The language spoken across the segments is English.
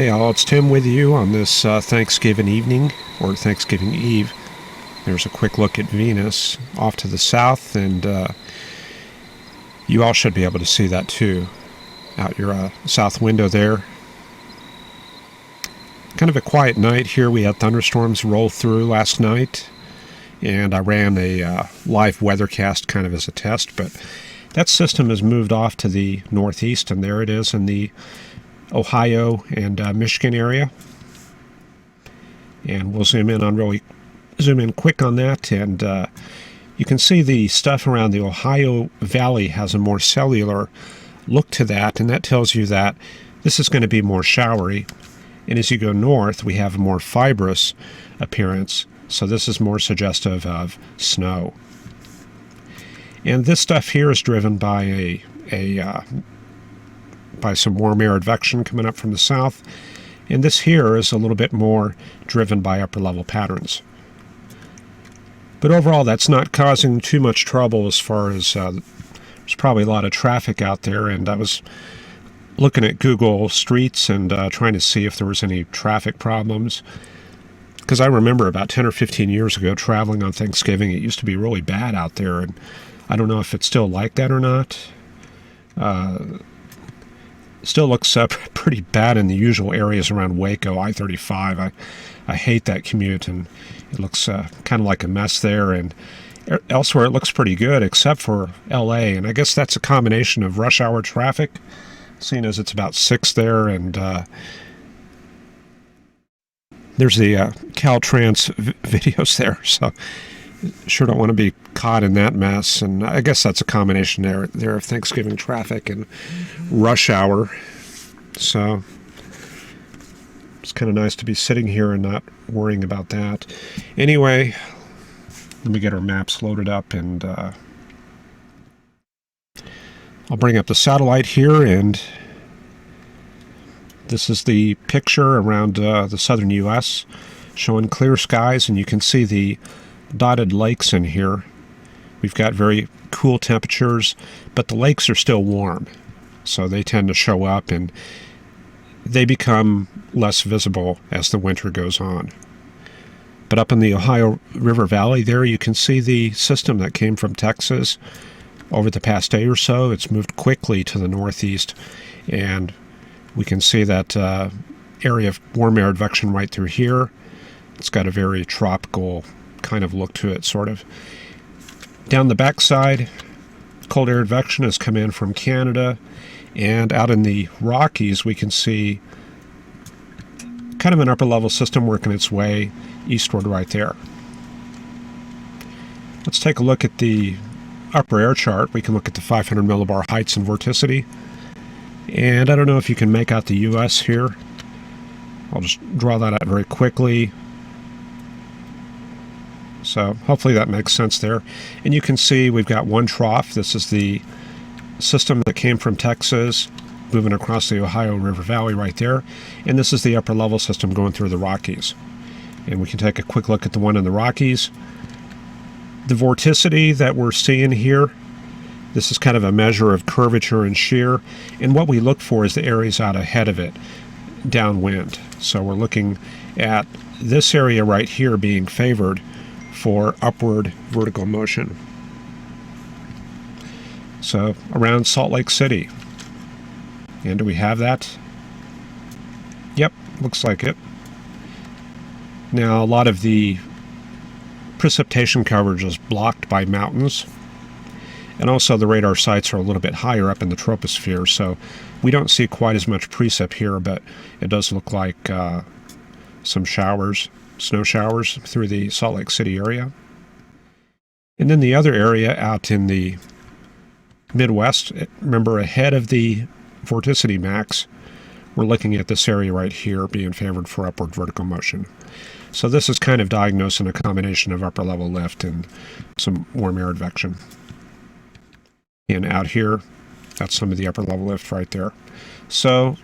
Hey all, it's Tim with you on this Thanksgiving evening, or Thanksgiving Eve. There's a quick look at Venus off to the south, and you all should be able to see that too, out your south window there. Kind of a quiet night here. We had thunderstorms roll through last night, and I ran a live weathercast kind of as a test, but that system has moved off to the northeast, and there it is in the Ohio and Michigan area. And we'll zoom in quick on that, and you can see the stuff around the Ohio Valley has a more cellular look to that, and that tells you that this is going to be more showery. And as you go north, we have a more fibrous appearance, so this is more suggestive of snow. And this stuff here is driven by by some warm air advection coming up from the south, and this here is a little bit more driven by upper level patterns. But overall, that's not causing too much trouble as far as there's probably a lot of traffic out there, and I was looking at Google Streets and trying to see if there was any traffic problems, because I remember about 10 or 15 years ago traveling on Thanksgiving, it used to be really bad out there, and I don't know if it's still like that or not. Still looks pretty bad in the usual areas around Waco, I-35. I hate that commute, and it looks kind of like a mess there, and elsewhere it looks pretty good except for LA, and I guess that's a combination of rush hour traffic, seeing as it's about 6 there, and there's the Caltrans videos there, so sure don't want to be caught in that mess. And I guess that's a combination there of Thanksgiving traffic and rush hour. So it's kind of nice to be sitting here and not worrying about that. Anyway, let me get our maps loaded up, and I'll bring up the satellite here, and this is the picture around the southern U.S. showing clear skies, and you can see the dotted lakes in here. We've got very cool temperatures, but the lakes are still warm, so they tend to show up, and they become less visible as the winter goes on. But up in the Ohio River Valley there, you can see the system that came from Texas over the past day or so. It's moved quickly to the northeast, and we can see that area of warm air advection right through here. It's got a very tropical kind of look to it, sort of. Down the backside, cold air advection has come in from Canada, and out in the Rockies we can see kind of an upper level system working its way eastward right there. Let's take a look at the upper air chart. We can look at the 500 millibar heights and vorticity, and I don't know if you can make out the US here. I'll just draw that out very quickly. So hopefully that makes sense there. And you can see we've got one trough. This is the system that came from Texas, moving across the Ohio River Valley right there. And this is the upper level system going through the Rockies. And we can take a quick look at the one in the Rockies. The vorticity that we're seeing here, this is kind of a measure of curvature and shear. And what we look for is the areas out ahead of it, downwind. So we're looking at this area right here being favored for upward vertical motion. So around Salt Lake City. And do we have that? Yep, looks like it. Now a lot of the precipitation coverage is blocked by mountains, and also the radar sites are a little bit higher up in the troposphere, so we don't see quite as much precip here, but it does look like some showers, snow showers through the Salt Lake City area. And then the other area out in the Midwest, remember ahead of the vorticity max, we're looking at this area right here being favored for upward vertical motion. So this is kind of diagnosing a combination of upper level lift and some warm air advection. And out here, that's some of the upper level lift right there. So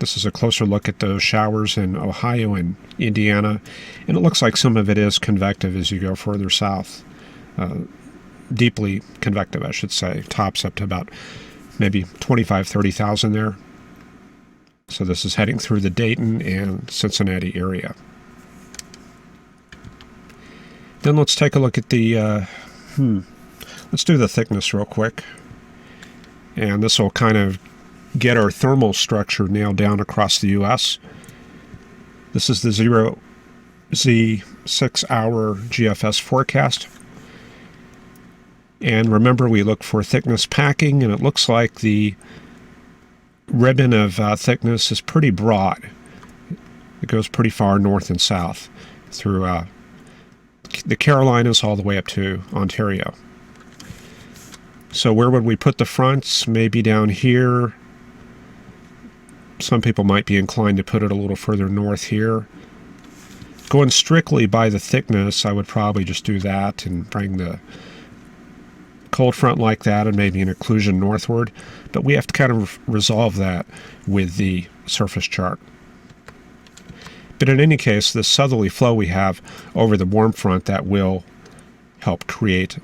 this is a closer look at those showers in Ohio and Indiana, and it looks like some of it is convective as you go further south. Deeply convective, I should say. Tops up to about maybe 25,000, 30,000 there. So this is heading through the Dayton and Cincinnati area. Then let's take a look at the, let's do the thickness real quick. And this will kind of get our thermal structure nailed down across the U.S. This is the 0Z 6-hour GFS forecast. And remember, we look for thickness packing, and it looks like the ribbon of thickness is pretty broad. It goes pretty far north and south through the Carolinas all the way up to Ontario. So where would we put the fronts? Maybe down here. Some people might be inclined to put it a little further north here. Going strictly by the thickness, I would probably just do that and bring the cold front like that and maybe an occlusion northward. But we have to kind of resolve that with the surface chart. But in any case, this southerly flow we have over the warm front, that will help create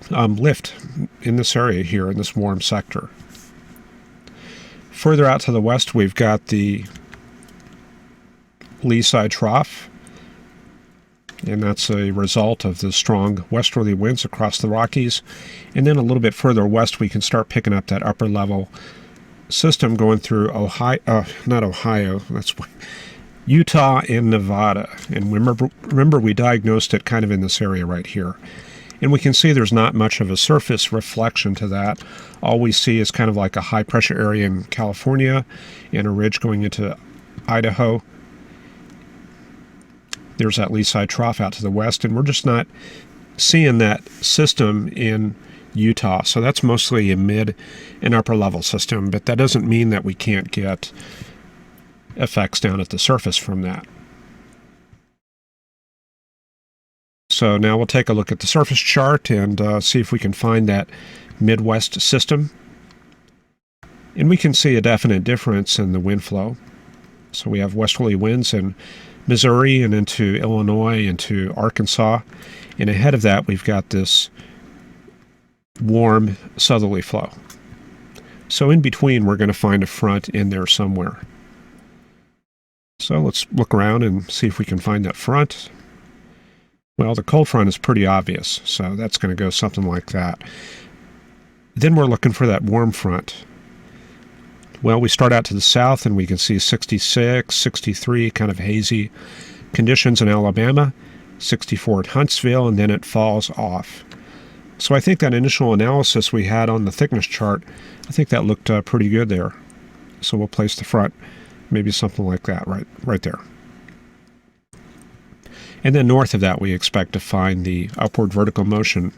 lift in this area here, in this warm sector. Further out to the west, we've got the lee side trough, and that's a result of the strong westerly winds across the Rockies. And then a little bit further west, we can start picking up that upper level system going through Utah and Nevada. And remember we diagnosed it kind of in this area right here. And we can see there's not much of a surface reflection to that. All we see is kind of like a high pressure area in California and a ridge going into Idaho. There's that lee side trough out to the west, and we're just not seeing that system in Utah. So that's mostly a mid and upper level system, but that doesn't mean that we can't get effects down at the surface from that. So now we'll take a look at the surface chart and see if we can find that Midwest system. And we can see a definite difference in the wind flow. So we have westerly winds in Missouri and into Illinois, into Arkansas. And ahead of that, we've got this warm southerly flow. So in between, we're going to find a front in there somewhere. So let's look around and see if we can find that front. Well, the cold front is pretty obvious, so that's going to go something like that. Then we're looking for that warm front. Well, we start out to the south and we can see 66, 63, kind of hazy conditions in Alabama, 64 at Huntsville, and then it falls off. So I think that initial analysis we had on the thickness chart, I think that looked pretty good there. So we'll place the front, maybe something like that right there. And then north of that, we expect to find the upward vertical motion.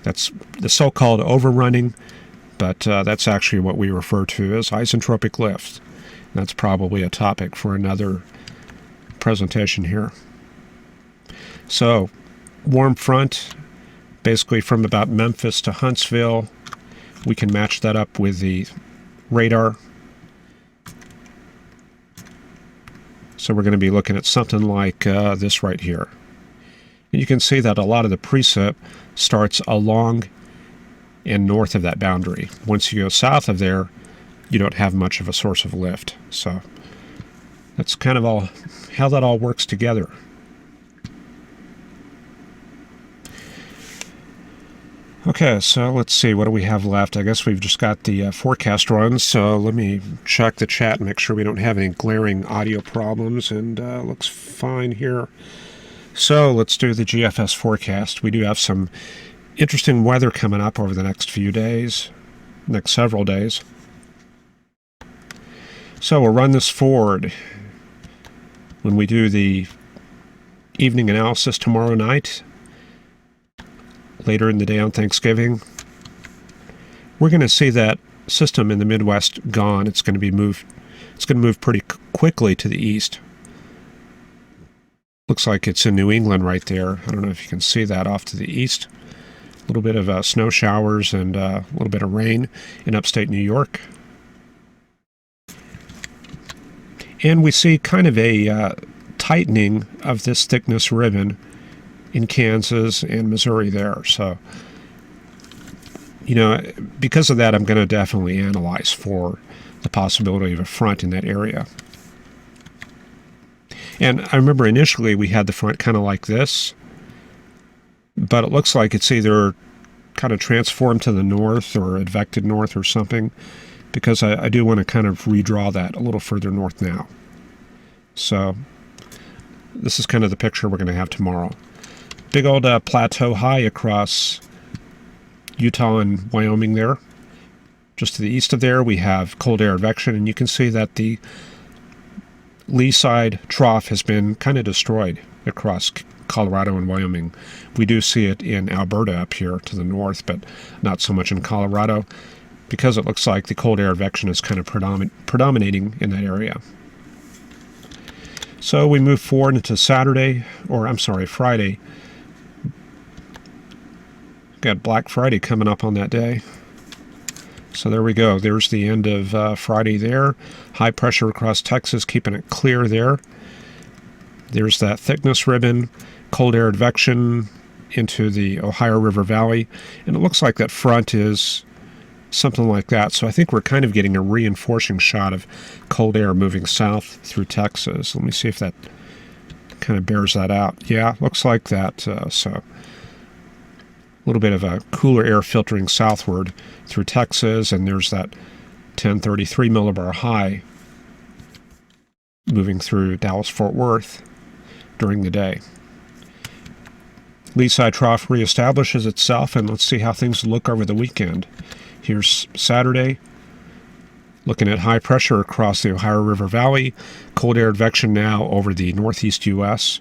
That's the so-called overrunning, but that's actually what we refer to as isentropic lift. That's probably a topic for another presentation here. So, warm front, basically from about Memphis to Huntsville. We can match that up with the radar. So we're going to be looking at something like this right here. And you can see that a lot of the precip starts along and north of that boundary. Once you go south of there, you don't have much of a source of lift. So that's kind of all how that all works together. Okay, so let's see, what do we have left? I guess we've just got the forecast runs, so let me check the chat and make sure we don't have any glaring audio problems, and looks fine here. So let's do the GFS forecast. We do have some interesting weather coming up over the next few days, next several days. So we'll run this forward when we do the evening analysis tomorrow night. Later in the day on Thanksgiving, we're going to see that system in the Midwest gone. It's going to move pretty quickly to the east. Looks like it's in New England right there. I don't know if you can see that off to the east. A little bit of snow showers and a little bit of rain in upstate New York. And we see kind of a tightening of this thickness ribbon in Kansas and Missouri there. So, because of that, I'm going to definitely analyze for the possibility of a front in that area. And I remember initially we had the front kind of like this, but it looks like it's either kind of transformed to the north or advected north or something, because I do want to kind of redraw that a little further north now. So this is kind of the picture we're going to have tomorrow. Big old plateau high across Utah and Wyoming there. Just to the east of there, we have cold air advection, and you can see that the lee side trough has been kind of destroyed across Colorado and Wyoming. We do see it in Alberta up here to the north, but not so much in Colorado, because it looks like the cold air advection is kind of predominating in that area. So we move forward into Friday. Got Black Friday coming up on that day. So there we go. There's the end of Friday there. High pressure across Texas, keeping it clear there. There's that thickness ribbon, cold air advection into the Ohio River Valley. And it looks like that front is something like that. So I think we're kind of getting a reinforcing shot of cold air moving south through Texas. Let me see if that kind of bears that out. Yeah, looks like that. So a little bit of a cooler air filtering southward through Texas, and there's that 1033 millibar high moving through Dallas-Fort Worth during the day. Lee side trough reestablishes itself, and let's see how things look over the weekend. Here's Saturday, looking at high pressure across the Ohio River Valley, cold air advection now over the northeast U.S.,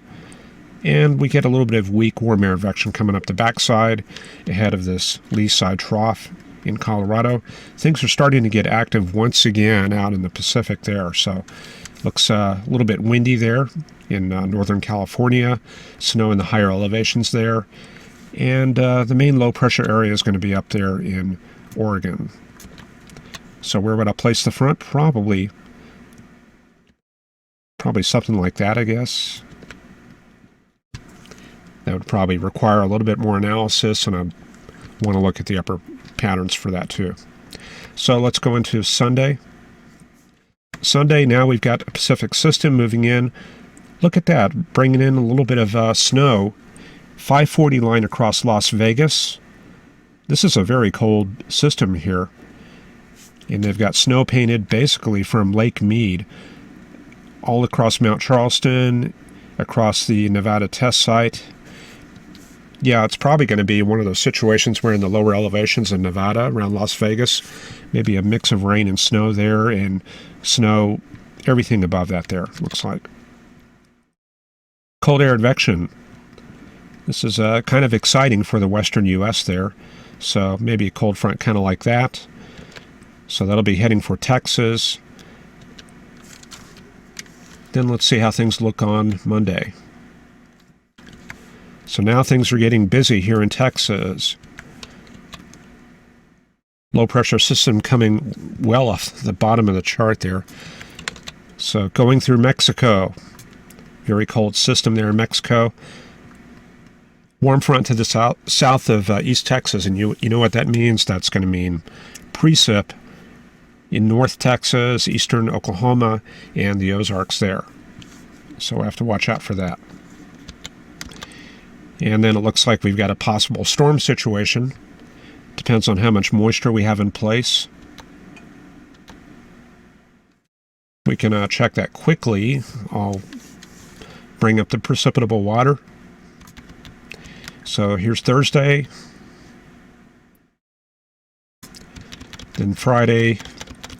and we get a little bit of weak warm air advection coming up the backside ahead of this lee side trough in Colorado. Things are starting to get active once again out in the Pacific there, so looks a little bit windy there in Northern California, snow in the higher elevations there, and the main low pressure area is going to be up there in Oregon. So where would I place the front? Probably something like that, I guess. That would probably require a little bit more analysis, and I want to look at the upper patterns for that too. So let's go into Sunday. Sunday, now we've got a Pacific system moving in. Look at that, bringing in a little bit of snow. 540 line across Las Vegas. This is a very cold system here. And they've got snow painted basically from Lake Mead all across Mount Charleston, across the Nevada test site. Yeah, it's probably going to be one of those situations where in the lower elevations in Nevada, around Las Vegas, maybe a mix of rain and snow there, and snow, everything above that there, looks like. Cold air advection. This is kind of exciting for the western U.S. there. So maybe a cold front kind of like that. So that'll be heading for Texas. Then let's see how things look on Monday. So now things are getting busy here in Texas. Low pressure system coming well off the bottom of the chart there. So going through Mexico. Very cold system there in Mexico. Warm front to the south of East Texas, and you know what that means? That's going to mean precip in North Texas, eastern Oklahoma, and the Ozarks there. So we'll have to watch out for that. And then it looks like we've got a possible storm situation. Depends on how much moisture we have in place. We can check that quickly. I'll bring up the precipitable water. So here's Thursday, then Friday,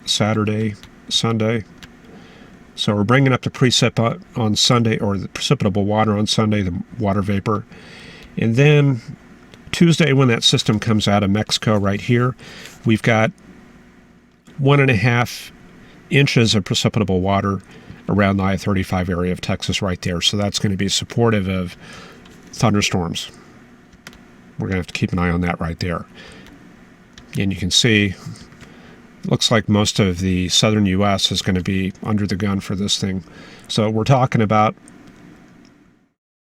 Saturday, Sunday. So we're bringing up the precip on Sunday, or the precipitable water on Sunday, the water vapor. And then Tuesday, when that system comes out of Mexico right here, we've got 1.5 inches of precipitable water around the I-35 area of Texas right there. So that's going to be supportive of thunderstorms. We're going to have to keep an eye on that right there. And you can see, looks like most of the southern U.S. is going to be under the gun for this thing. So we're talking about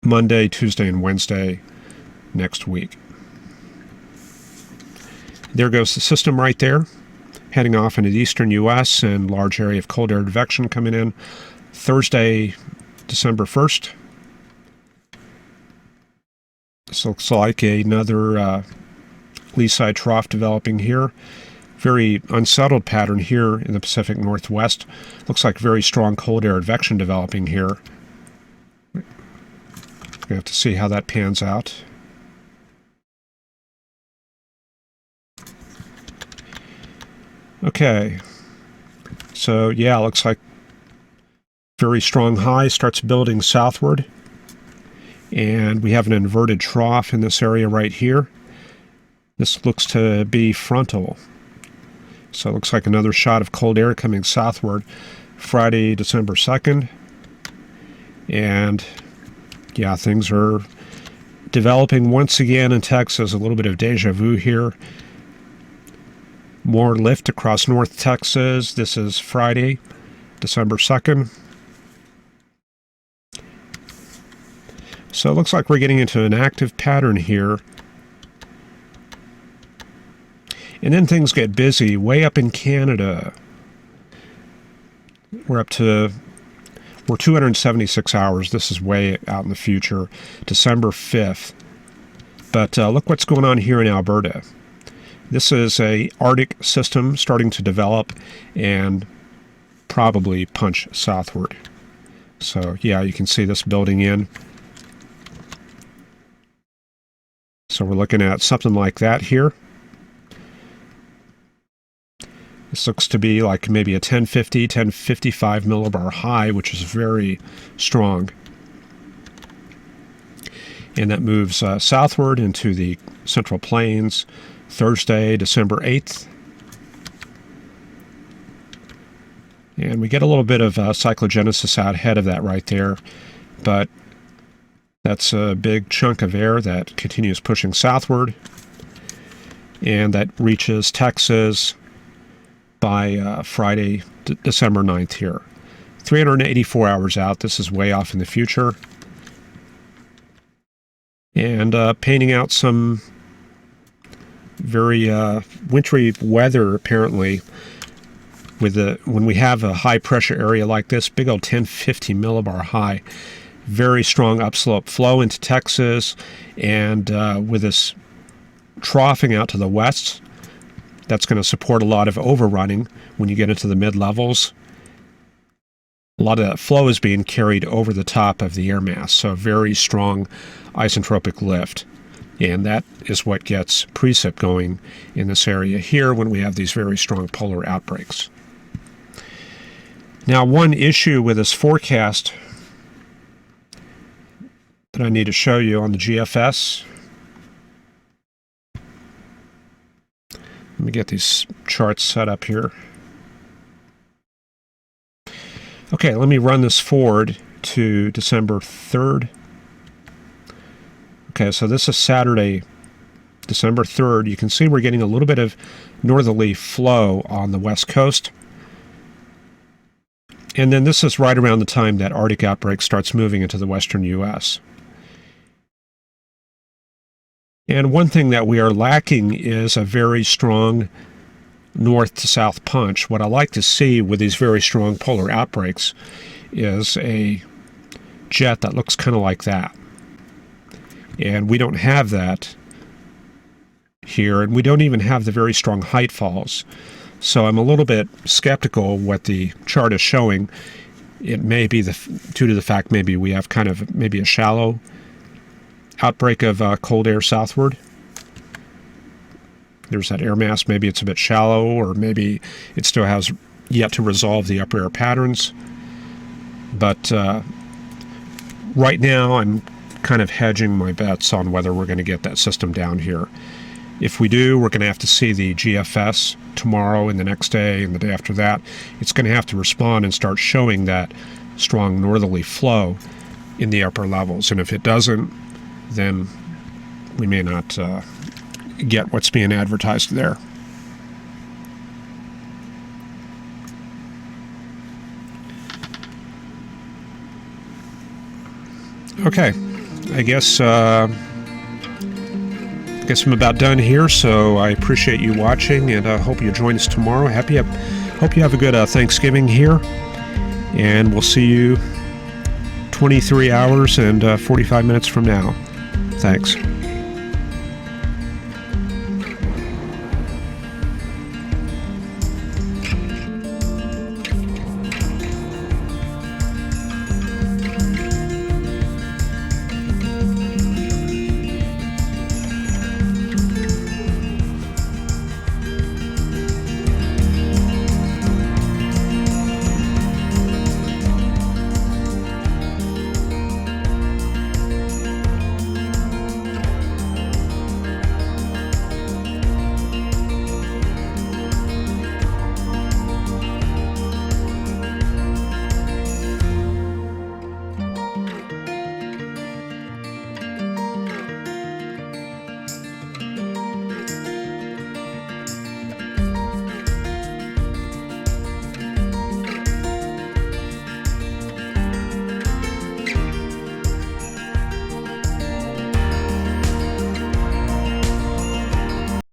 Monday, Tuesday, and Wednesday next week. There goes the system right there. heading off into the eastern U.S. and large area of cold air advection coming in Thursday, December 1st. This looks like another lee side trough developing here. Very unsettled pattern here in the Pacific Northwest. Looks like very strong cold air advection developing here. We have to see how that pans out. Okay, so yeah, looks like very strong high starts building southward. And we have an inverted trough in this area right here. This looks to be frontal. So it looks like another shot of cold air coming southward Friday, December 2nd. And yeah, things are developing once again in Texas. A little bit of deja vu here. More lift across North Texas. This is Friday, December 2nd. So it looks like we're getting into an active pattern here. And then things get busy way up in Canada. We're 276 hours. This is way out in the future, December 5th. But look what's going on here in Alberta. This is a Arctic system starting to develop and probably punch southward. So yeah, you can see this building in. So we're looking at something like that here. This looks to be like maybe a 1050, 1055 millibar high, which is very strong. And that moves southward into the Central Plains Thursday, December 8th. And we get a little bit of cyclogenesis out ahead of that right there. But that's a big chunk of air that continues pushing southward, and that reaches Texas by Friday, December 9th here. 384 hours out. This is way off in the future. And painting out some very wintry weather, apparently, with when we have a high pressure area like this, big old 1050 millibar high. Very strong upslope flow into Texas, and with this troughing out to the west, that's going to support a lot of overrunning when you get into the mid-levels. A lot of that flow is being carried over the top of the air mass, so very strong isentropic lift. And that is what gets precip going in this area here when we have these very strong polar outbreaks. Now, one issue with this forecast that I need to show you on the GFS. Let me get these charts set up here. Okay, let me run this forward to December 3rd. Okay, so this is Saturday, December 3rd. You can see we're getting a little bit of northerly flow on the west coast. And then this is right around the time that Arctic outbreak starts moving into the western U.S. And one thing that we are lacking is a very strong north to south punch. What I like to see with these very strong polar outbreaks is a jet that looks kind of like that. And we don't have that here, and we don't even have the very strong height falls. So I'm a little bit skeptical what the chart is showing. It may be due to the fact maybe we have kind of maybe a shallow outbreak of cold air southward. There's that air mass. Maybe it's a bit shallow, or maybe it still has yet to resolve the upper air patterns. But right now I'm kind of hedging my bets on whether we're going to get that system down here. If we do, we're going to have to see the GFS tomorrow and the next day and the day after that. It's going to have to respond and start showing that strong northerly flow in the upper levels. And if it doesn't, then we may not get what's being advertised there. Okay, I guess guess I'm about done here, so I appreciate you watching, and I hope you join us tomorrow. Hope you have a good Thanksgiving here, and we'll see you 23 hours and 45 minutes from now. Thanks.